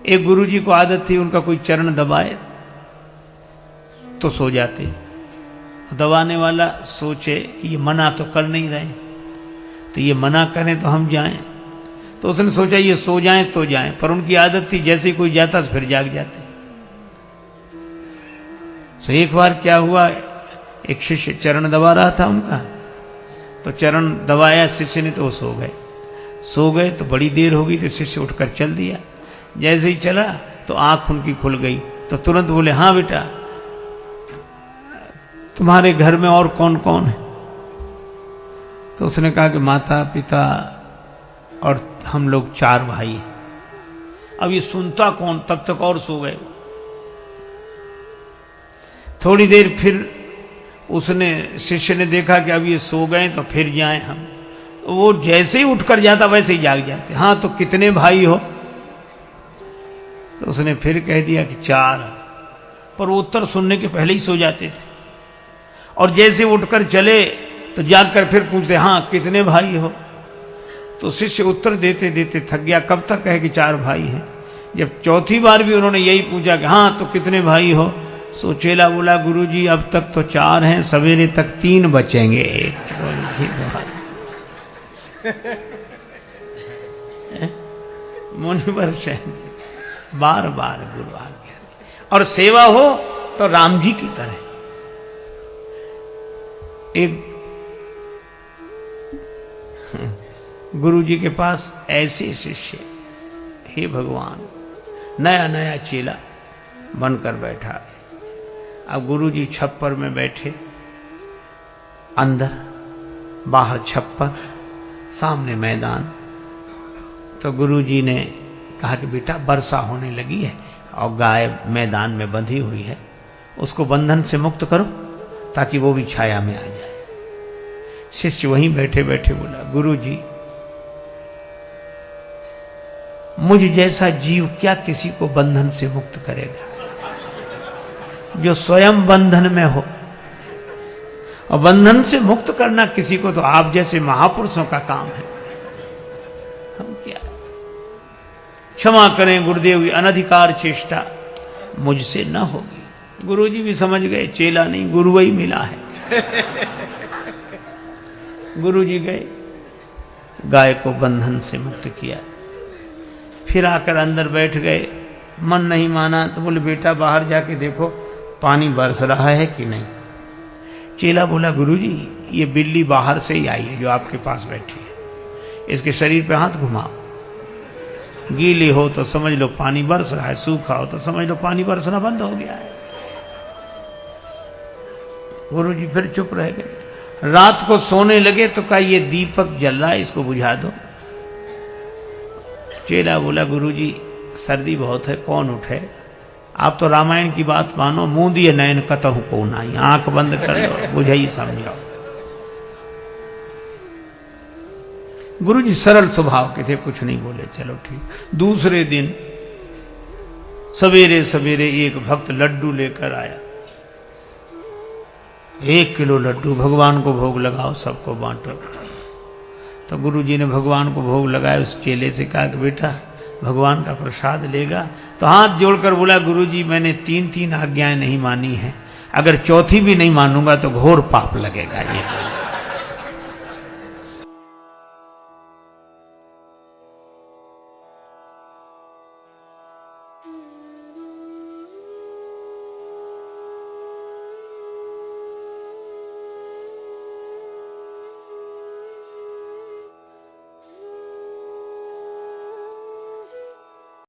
एक गुरुजी को आदत थी, उनका कोई चरण दबाए तो सो जाते। दबाने वाला सोचे कि ये मना तो कर नहीं रहे, तो ये मना करें तो हम जाएं, तो उसने सोचा ये सो जाएं तो जाएं, पर उनकी आदत थी जैसे ही कोई जाता तो फिर जाग जाते। तो एक बार क्या हुआ, एक शिष्य चरण दबा रहा था उनका, तो चरण दबाया शिष्य ने तो वो सो गए तो बड़ी देर हो गई, तो शिष्य उठकर चल दिया। जैसे ही चला तो आंख उनकी खुल गई, तो तुरंत बोले, हाँ बेटा तुम्हारे घर में और कौन कौन है? तो उसने कहा कि माता पिता और हम लोग 4 भाई हैं। अब ये सुनता कौन, तब तक और सो गए। थोड़ी देर फिर उसने शिष्य ने देखा कि अब ये सो गए तो फिर जाएं हम, तो वो जैसे ही उठकर जाता वैसे ही जाग जाते। हाँ तो कितने भाई हो? तो उसने फिर कह दिया कि 4, पर वो उत्तर सुनने के पहले ही सो जाते थे। और जैसे उठकर चले तो जागकर फिर पूछते, हाँ कितने भाई हो? तो शिष्य उत्तर देते देते थक गया, कब तक कहे कि 4 भाई हैं। जब चौथी बार भी उन्होंने यही पूछा कि हाँ तो कितने भाई हो, सो चेला बोला, गुरुजी अब तक तो 4 हैं, सवेरे तक 3 बचेंगे। मुनिवर शयन बार बार गुरु आज्ञा, और सेवा हो तो राम जी की तरह। एक गुरु जी के पास ऐसे शिष्य, हे भगवान, नया नया चेला बनकर बैठा। अब गुरु जी छप्पर में बैठे, अंदर बाहर छप्पर, सामने मैदान। तो गुरु जी ने कहा कि बेटा वर्षा होने लगी है और गाय मैदान में बंधी हुई है, उसको बंधन से मुक्त करो ताकि वो भी छाया में आ जाए। शिष्य वहीं बैठे बैठे बोला, गुरु जी मुझ जैसा जीव क्या किसी को बंधन से मुक्त करेगा, जो स्वयं बंधन में हो। और बंधन से मुक्त करना किसी को तो आप जैसे महापुरुषों का काम है, हम क्या। क्षमा करें गुरुदेव, अनधिकार चेष्टा मुझसे न होगी। गुरुजी भी समझ गए चेला नहीं गुरु ही मिला है। गुरुजी गए, गाय को बंधन से मुक्त किया, फिर आकर अंदर बैठ गए। मन नहीं माना तो बोले, बेटा बाहर जाके देखो पानी बरस रहा है कि नहीं। चेला बोला, गुरुजी ये बिल्ली बाहर से ही आई है जो आपके पास बैठी है, इसके शरीर पे हाथ घुमाओ, गीली हो तो समझ लो पानी बरस रहा है, सूखा हो तो समझ लो पानी बरसना बंद हो गया है। गुरुजी फिर चुप रह गए। रात को सोने लगे तो कहा, ये दीपक जल रहा है, इसको बुझा दो। चेला बोला, गुरुजी सर्दी बहुत है, कौन उठे, आप तो रामायण की बात मानो, मुंह दिए नयन कतहु को नाई, आंख बंद कर लो, बुझाई समझाओ। गुरुजी सरल स्वभाव के थे, कुछ नहीं बोले, चलो ठीक। दूसरे दिन सवेरे सवेरे एक भक्त लड्डू लेकर आया, 1 किलो लड्डू, भगवान को भोग लगाओ, सबको बांटो। तो गुरुजी ने भगवान को भोग लगाया। उस चेले से कहा कि बेटा भगवान का प्रसाद लेगा? तो हाथ जोड़कर बोला, गुरुजी मैंने 3 आज्ञाएं नहीं मानी है, अगर चौथी भी नहीं मानूंगा तो घोर पाप लगेगा। ये